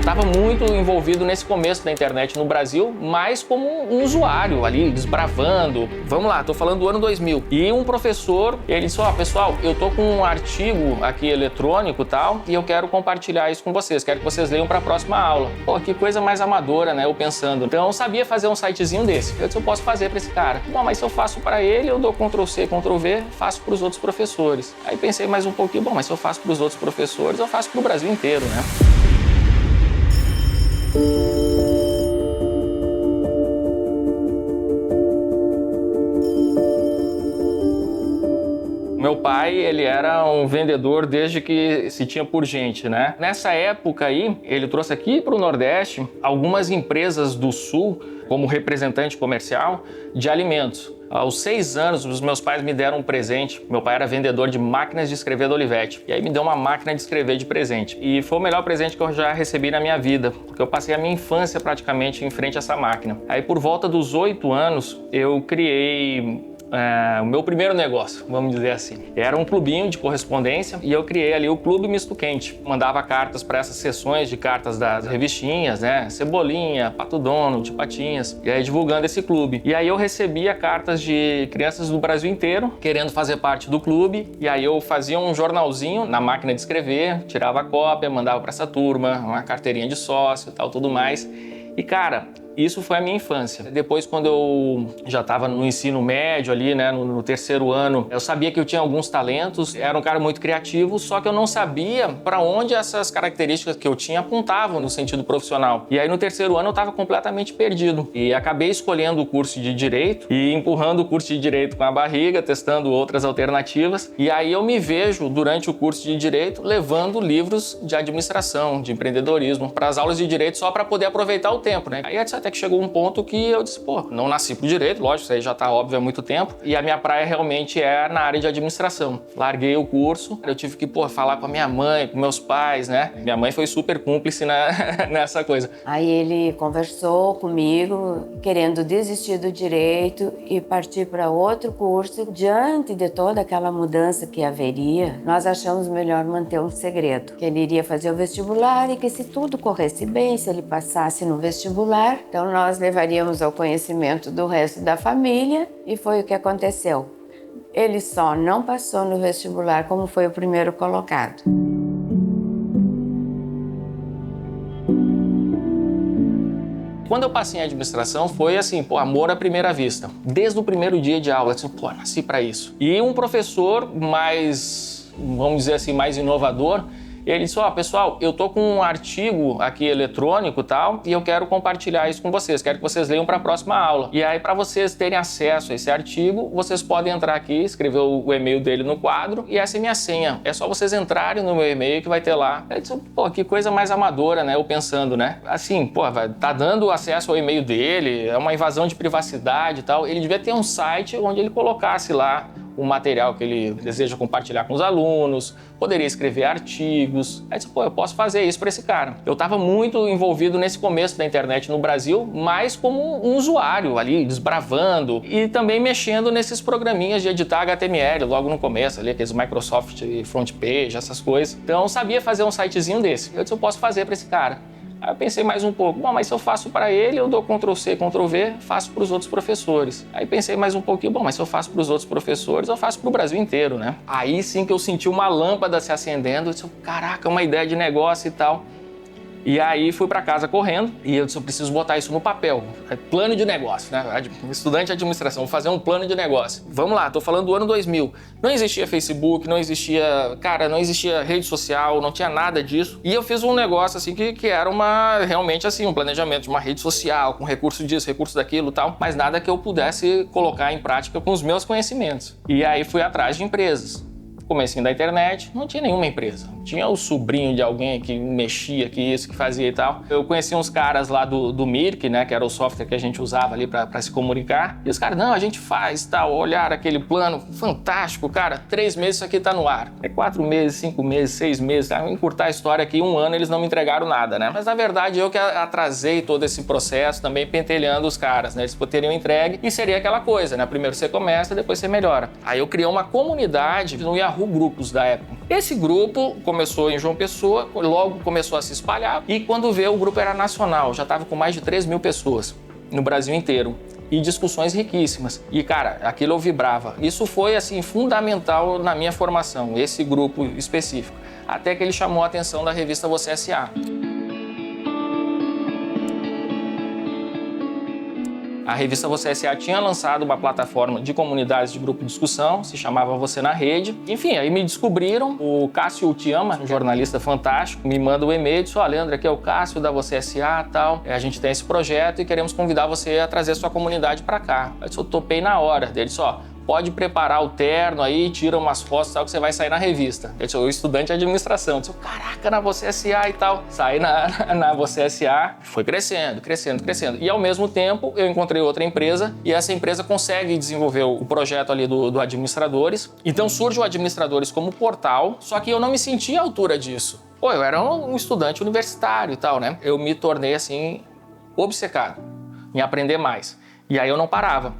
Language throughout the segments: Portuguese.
Eu estava muito envolvido nesse começo da internet no Brasil, mas como um usuário ali, desbravando. Vamos lá, tô falando do ano 2000. E um professor, ele disse, pessoal, eu tô com um artigo aqui eletrônico e tal, e eu quero compartilhar isso com vocês, quero que vocês leiam para a próxima aula. Que coisa mais amadora, né, eu pensando. Então eu sabia fazer um sitezinho desse. Eu disse, eu posso fazer para esse cara. Bom, mas se eu faço para ele, eu dou Ctrl+C, Ctrl+V, faço para os outros professores. Aí pensei mais um pouquinho, bom, mas se eu faço para os outros professores, eu faço para o Brasil inteiro, né? Meu pai, ele era um vendedor desde que se tinha por gente, né? Nessa época aí, ele trouxe aqui para o Nordeste algumas empresas do Sul como representante comercial de alimentos. Aos 6 anos, os meus pais me deram um presente. Meu pai era vendedor de máquinas de escrever da Olivetti. E aí me deu uma máquina de escrever de presente. E foi o melhor presente que eu já recebi na minha vida, porque eu passei a minha infância praticamente em frente a essa máquina. Aí por volta dos 8 anos, eu criei o meu primeiro negócio, vamos dizer assim. Era um clubinho de correspondência e eu criei ali o Clube Misto Quente. Mandava cartas para essas sessões de cartas das revistinhas, né? Cebolinha, Pato Donald, Patinhas, e aí divulgando esse clube. E aí eu recebia cartas de crianças do Brasil inteiro querendo fazer parte do clube, e aí eu fazia um jornalzinho na máquina de escrever, tirava a cópia, mandava para essa turma, uma carteirinha de sócio e tal, tudo mais. E cara, isso foi a minha infância. Depois, quando eu já estava no ensino médio ali, né, no terceiro ano, eu sabia que eu tinha alguns talentos, era um cara muito criativo, só que eu não sabia para onde essas características que eu tinha apontavam no sentido profissional. E aí no terceiro ano eu estava completamente perdido. E acabei escolhendo o curso de Direito e empurrando o curso de Direito com a barriga, testando outras alternativas. E aí eu me vejo, durante o curso de Direito, levando livros de administração, de empreendedorismo, para as aulas de Direito só para poder aproveitar o tempo, né? Aí até que chegou um ponto que eu disse, não nasci pro direito, lógico, isso aí já tá óbvio há muito tempo, e a minha praia realmente é na área de administração. Larguei o curso, eu tive que, falar com a minha mãe, com meus pais, né? Minha mãe foi super cúmplice nessa coisa. Aí ele conversou comigo, querendo desistir do direito e partir para outro curso. Diante de toda aquela mudança que haveria, nós achamos melhor manter um segredo, que ele iria fazer o vestibular e que se tudo corresse bem, se ele passasse no vestibular, então nós levaríamos ao conhecimento do resto da família, e foi o que aconteceu. Ele só não passou no vestibular como foi o primeiro colocado. Quando eu passei em administração, foi assim, amor à primeira vista. Desde o primeiro dia de aula, eu disse, nasci para isso. E um professor mais, vamos dizer assim, mais inovador, ele disse, pessoal, eu tô com um artigo aqui eletrônico e tal, e eu quero compartilhar isso com vocês, quero que vocês leiam para a próxima aula. E aí, para vocês terem acesso a esse artigo, vocês podem entrar aqui, escrever o e-mail dele no quadro, e essa é minha senha. É só vocês entrarem no meu e-mail que vai ter lá. Eu disse, que coisa mais amadora, né? Eu pensando, né? Assim, tá dando acesso ao e-mail dele, é uma invasão de privacidade e tal. Ele devia ter um site onde ele colocasse lá o material que ele deseja compartilhar com os alunos, poderia escrever artigos. Aí disse, eu posso fazer isso para esse cara. Eu estava muito envolvido nesse começo da internet no Brasil, mas como um usuário ali, desbravando e também mexendo nesses programinhas de editar HTML logo no começo, ali, aqueles Microsoft Front Page, essas coisas. Então eu sabia fazer um sitezinho desse. Eu disse, eu posso fazer para esse cara. Aí eu pensei mais um pouco, mas se eu faço para ele, eu dou Ctrl+C, Ctrl+V, faço para os outros professores. Aí pensei mais um pouquinho, mas se eu faço para os outros professores, eu faço para o Brasil inteiro, né? Aí sim que eu senti uma lâmpada se acendendo, eu disse, caraca, uma ideia de negócio e tal. E aí fui para casa correndo e eu disse, eu preciso botar isso no papel. Plano de negócio, né? Estudante de administração, vou fazer um plano de negócio. Vamos lá, tô falando do ano 2000. Não existia Facebook, não existia rede social, não tinha nada disso. E eu fiz um negócio assim que era realmente assim, um planejamento de uma rede social, com recurso disso, recurso daquilo e tal, mas nada que eu pudesse colocar em prática com os meus conhecimentos. E aí fui atrás de empresas. Comecinho da internet, não tinha nenhuma empresa. Tinha o sobrinho de alguém que mexia, que fazia e tal. Eu conheci uns caras lá do Mirk, né, que era o software que a gente usava ali para se comunicar. E os caras, não, a gente faz, tal, olhar aquele plano, fantástico, cara, 3 meses isso aqui tá no ar. 4 meses, 5 meses, 6 meses, tá? Encurtar a história aqui, 1 ano eles não me entregaram nada, né? Mas na verdade eu que atrasei todo esse processo, também pentelhando os caras, né? Eles teriam entregue e seria aquela coisa, né? Primeiro você começa, depois você melhora. Aí eu criei uma comunidade no Yahoo Grupos da época. Esse grupo começou em João Pessoa, logo começou a se espalhar e quando veio o grupo era nacional, já estava com mais de 3.000 pessoas no Brasil inteiro. E discussões riquíssimas. E, cara, aquilo eu vibrava. Isso foi, assim, fundamental na minha formação, esse grupo específico. Até que ele chamou a atenção da revista Você S.A. A revista Você S.A. tinha lançado uma plataforma de comunidades de grupo de discussão, se chamava Você na Rede. Enfim, aí me descobriram, o Cássio Utiama, um jornalista fantástico, me manda um e-mail e disse, Leandro, aqui é o Cássio da Você S.A. tal, a gente tem esse projeto e queremos convidar você a trazer a sua comunidade para cá. Eu topei na hora. Ele disse, pode preparar o terno aí, tira umas fotos, tal, que você vai sair na revista. Eu sou estudante de administração. Eu disse, caraca, na Você S.A. e tal. Saí na Você S.A., foi crescendo. E ao mesmo tempo, eu encontrei outra empresa e essa empresa consegue desenvolver o projeto ali do Administradores. Então surge o Administradores como portal, só que eu não me senti à altura disso. Eu era um estudante universitário e tal, né? Eu me tornei, assim, obcecado em aprender mais. E aí eu não parava.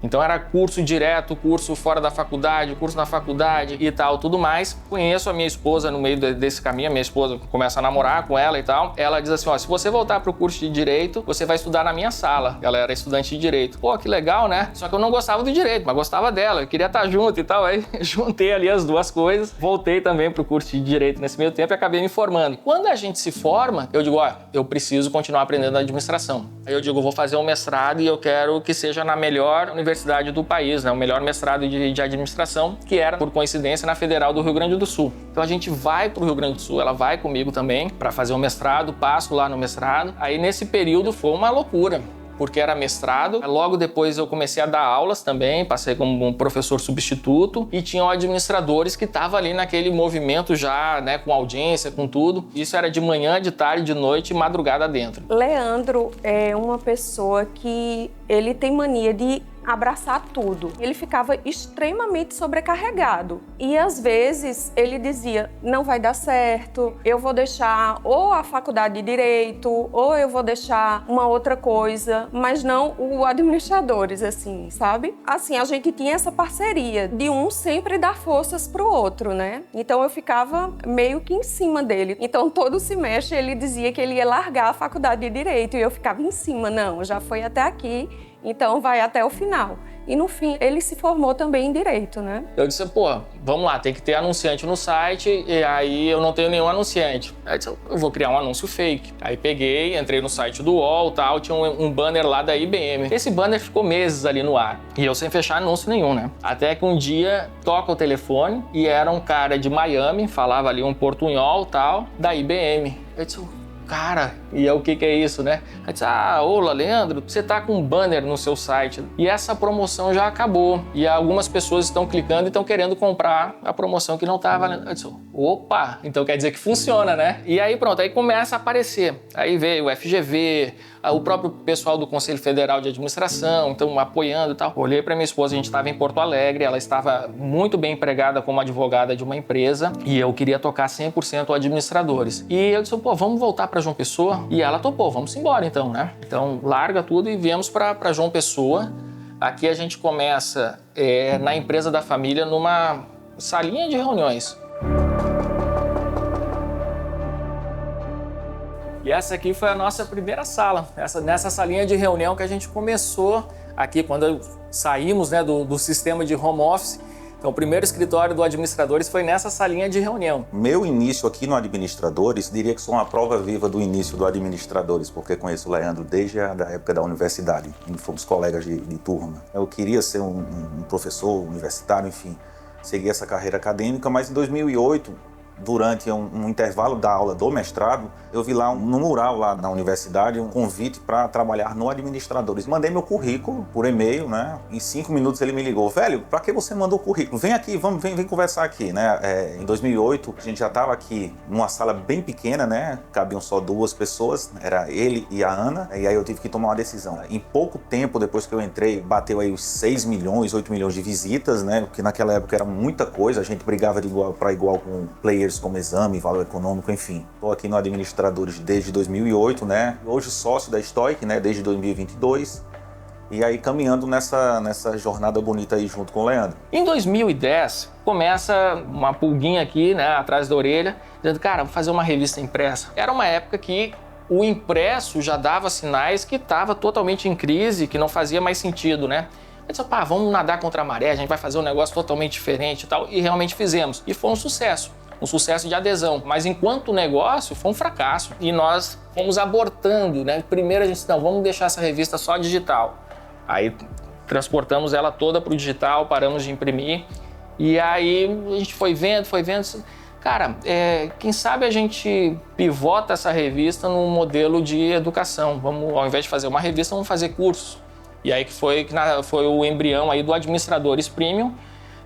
Então era curso direto, curso fora da faculdade, curso na faculdade e tal, tudo mais. Conheço a minha esposa no meio desse caminho, a minha esposa começa a namorar com ela e tal. Ela diz assim, se você voltar pro curso de Direito, você vai estudar na minha sala. Ela era estudante de Direito. Que legal, né? Só que eu não gostava do Direito, mas gostava dela, eu queria estar junto e tal. Aí juntei ali as duas coisas, voltei também pro curso de Direito nesse meio tempo e acabei me formando. Quando a gente se forma, eu digo, eu preciso continuar aprendendo administração. Aí eu digo, vou fazer um mestrado e eu quero que seja na melhor universidade do país, né? O melhor mestrado de administração, que era, por coincidência, na Federal do Rio Grande do Sul. Então a gente vai para o Rio Grande do Sul, ela vai comigo também para fazer o mestrado, passo lá no mestrado. Aí nesse período foi uma loucura, porque era mestrado. Logo depois eu comecei a dar aulas também, passei como um professor substituto e tinham administradores que estavam ali naquele movimento já, né, com audiência, com tudo. Isso era de manhã, de tarde, de noite e madrugada dentro. Leandro é uma pessoa que ele tem mania de abraçar tudo. Ele ficava extremamente sobrecarregado e às vezes ele dizia, não vai dar certo, eu vou deixar ou a faculdade de Direito ou eu vou deixar uma outra coisa, mas não o Administradores, assim, sabe? Assim, a gente tinha essa parceria de um sempre dar forças pro outro, né? Então eu ficava meio que em cima dele. Então todo semestre ele dizia que ele ia largar a faculdade de Direito e eu ficava em cima, não, já foi até aqui, então vai até o final. E no fim, ele se formou também em Direito, né? Eu disse, vamos lá, tem que ter anunciante no site e aí eu não tenho nenhum anunciante. Aí eu disse, eu vou criar um anúncio fake. Aí peguei, entrei no site do UOL e tal, tinha um banner lá da IBM. Esse banner ficou meses ali no ar e eu sem fechar anúncio nenhum, né? Até que um dia toca o telefone e era um cara de Miami, falava ali um portunhol e tal, da IBM. Eu disse, cara, e o que é isso, né? Aí disse, olá, Leandro, você tá com um banner no seu site e essa promoção já acabou e algumas pessoas estão clicando e estão querendo comprar a promoção que não tá valendo. Eu disse, opa, então quer dizer que funciona, né? E aí pronto, aí começa a aparecer. Aí veio o FGV, o próprio pessoal do Conselho Federal de Administração, então apoiando e tal. Olhei para minha esposa, a gente estava em Porto Alegre, ela estava muito bem empregada como advogada de uma empresa e eu queria tocar 100% Administradores. E eu disse, vamos voltar para João Pessoa? E ela topou, vamos embora então, né? Então larga tudo e viemos para João Pessoa. Aqui a gente começa na empresa da família, numa salinha de reuniões. E essa aqui foi a nossa primeira sala, nessa salinha de reunião que a gente começou aqui quando saímos, né, do sistema de home office. Então, o primeiro escritório do Administradores foi nessa salinha de reunião. Meu início aqui no Administradores, diria que sou uma prova viva do início do Administradores, porque conheço o Leandro desde a época da universidade, e fomos colegas de turma. Eu queria ser um professor universitário, enfim, seguir essa carreira acadêmica, mas em 2008, durante um intervalo da aula do mestrado, eu vi lá no mural lá na universidade um convite para trabalhar no Administradores. Mandei meu currículo por e-mail, né? Em 5 minutos ele me ligou, velho, para que você mandou o currículo? Vem aqui, vem conversar aqui, né? Em 2008 a gente já estava aqui numa sala bem pequena, né? Cabiam só 2 pessoas, era ele e a Ana, e aí eu tive que tomar uma decisão. Em pouco tempo depois que eu entrei, bateu aí os 6 milhões, 8 milhões de visitas, né? Porque naquela época era muita coisa, a gente brigava de igual para igual com players como Exame, Valor Econômico, enfim. Estou aqui no Administradores desde 2008, né? Hoje sócio da Stoic, né? Desde 2022. E aí caminhando nessa jornada bonita aí junto com o Leandro. Em 2010, começa uma pulguinha aqui, né, atrás da orelha, dizendo, cara, vou fazer uma revista impressa. Era uma época que o impresso já dava sinais que estava totalmente em crise, que não fazia mais sentido, né? Eu disse, pá, vamos nadar contra a maré, a gente vai fazer um negócio totalmente diferente e tal. E realmente fizemos. E foi um sucesso de adesão. Mas enquanto negócio, foi um fracasso. E nós fomos abortando, né? Primeiro a gente disse, não, vamos deixar essa revista só digital. Aí transportamos ela toda para o digital, paramos de imprimir. E aí a gente foi vendo. Cara, quem sabe a gente pivota essa revista num modelo de educação. Vamos, ao invés de fazer uma revista, vamos fazer cursos. E aí que foi o embrião aí do Administradores Premium,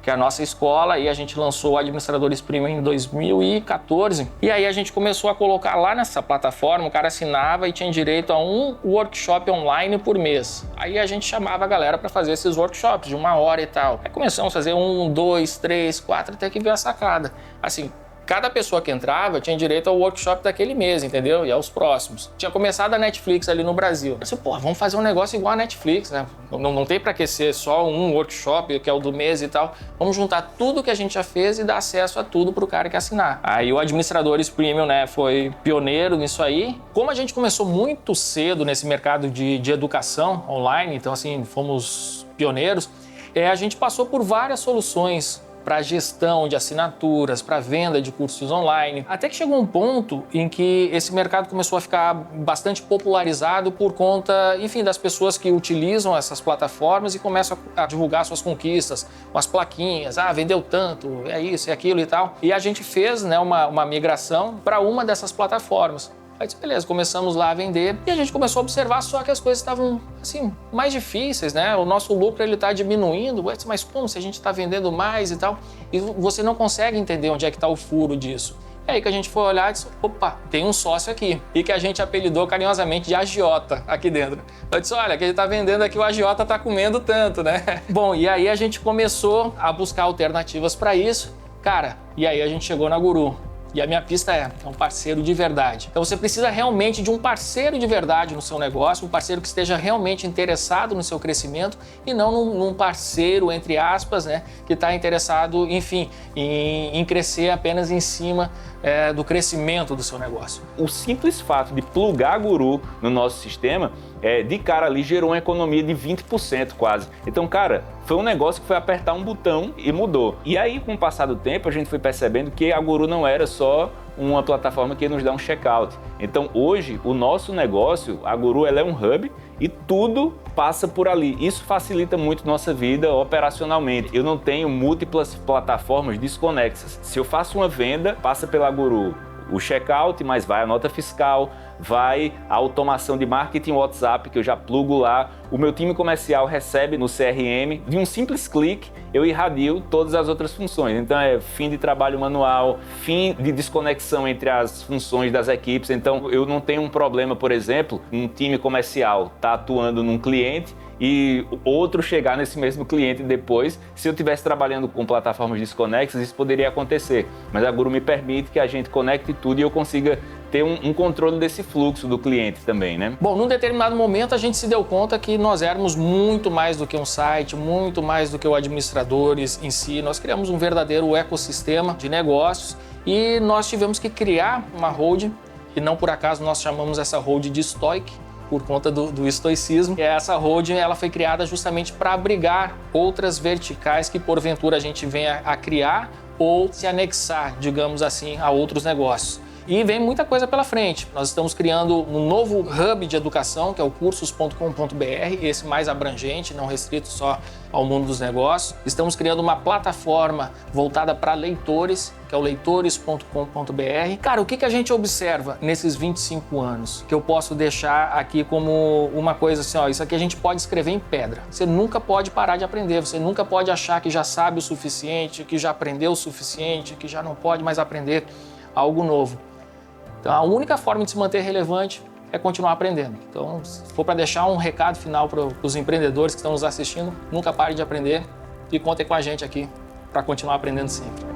que é a nossa escola, e a gente lançou o Administradores Premium em 2014. E aí a gente começou a colocar lá nessa plataforma, o cara assinava e tinha direito a um workshop online por mês. Aí a gente chamava a galera para fazer esses workshops de 1 hora e tal. Aí começamos a fazer 1, 2, 3, 4, até que veio a sacada. Assim, cada pessoa que entrava tinha direito ao workshop daquele mês, entendeu? E aos próximos. Tinha começado a Netflix ali no Brasil. Eu disse, pô, vamos fazer um negócio igual a Netflix, né? Não tem pra que ser só um workshop, que é o do mês e tal. Vamos juntar tudo que a gente já fez e dar acesso a tudo pro cara que assinar. Aí o Administradores Premium, né, foi pioneiro nisso aí. Como a gente começou muito cedo nesse mercado de educação online, então assim, fomos pioneiros, a gente passou por várias soluções para gestão de assinaturas, para venda de cursos online. Até que chegou um ponto em que esse mercado começou a ficar bastante popularizado por conta, enfim, das pessoas que utilizam essas plataformas e começam a divulgar suas conquistas, com as plaquinhas, vendeu tanto, é isso, é aquilo e tal. E a gente fez, né, uma migração para uma dessas plataformas. Aí disse, beleza, começamos lá a vender e a gente começou a observar só que as coisas estavam, assim, mais difíceis, né? O nosso lucro, ele tá diminuindo, mas como se a gente está vendendo mais e tal? E você não consegue entender onde é que está o furo disso. É aí que a gente foi olhar e disse, opa, tem um sócio aqui. E que a gente apelidou carinhosamente de agiota aqui dentro. Eu disse, olha, que ele tá vendendo aqui, o agiota tá comendo tanto, né? Bom, e aí a gente começou a buscar alternativas para isso. Cara, e aí a gente chegou na Guru. E a minha pista é um parceiro de verdade. Então você precisa realmente de um parceiro de verdade no seu negócio, um parceiro que esteja realmente interessado no seu crescimento e não num parceiro, entre aspas, né, que está interessado, enfim, em crescer apenas em cima do crescimento do seu negócio. O simples fato de plugar a Guru no nosso sistema, de cara ali gerou uma economia de 20% quase. Então, cara, foi um negócio que foi apertar um botão e mudou. E aí, com o passar do tempo, a gente foi percebendo que a Guru não era só uma plataforma que nos dá um checkout. Então, hoje, o nosso negócio, a Guru, ela é um hub e tudo passa por ali. Isso facilita muito nossa vida operacionalmente. Eu não tenho múltiplas plataformas desconexas. Se eu faço uma venda, passa pela Guru o checkout, mas vai a nota fiscal, vai a automação de marketing WhatsApp, que eu já plugo lá. O meu time comercial recebe no CRM. De um simples clique, eu irradio todas as outras funções. Então é fim de trabalho manual, fim de desconexão entre as funções das equipes. Então eu não tenho um problema, por exemplo, um time comercial está atuando num cliente e outro chegar nesse mesmo cliente depois. Se eu estivesse trabalhando com plataformas desconexas, isso poderia acontecer. Mas a Guru me permite que a gente conecte tudo e eu consiga ter um controle desse fluxo do cliente também, né? Bom, num determinado momento a gente se deu conta que nós éramos muito mais do que um site, muito mais do que o Administradores em si. Nós criamos um verdadeiro ecossistema de negócios e nós tivemos que criar uma holding, e não por acaso nós chamamos essa holding de Stoic, por conta do estoicismo. E essa holding, ela foi criada justamente para abrigar outras verticais que porventura a gente venha a criar ou se anexar, digamos assim, a outros negócios. E vem muita coisa pela frente. Nós estamos criando um novo hub de educação, que é o cursos.com.br, esse mais abrangente, não restrito só ao mundo dos negócios. Estamos criando uma plataforma voltada para leitores, que é o leitores.com.br. Cara, o que a gente observa nesses 25 anos? Que eu posso deixar aqui como uma coisa assim, ó, isso aqui a gente pode escrever em pedra. Você nunca pode parar de aprender, você nunca pode achar que já sabe o suficiente, que já aprendeu o suficiente, que já não pode mais aprender algo novo. Então, a única forma de se manter relevante é continuar aprendendo. Então, se for para deixar um recado final para os empreendedores que estão nos assistindo, nunca pare de aprender e contem com a gente aqui para continuar aprendendo sempre.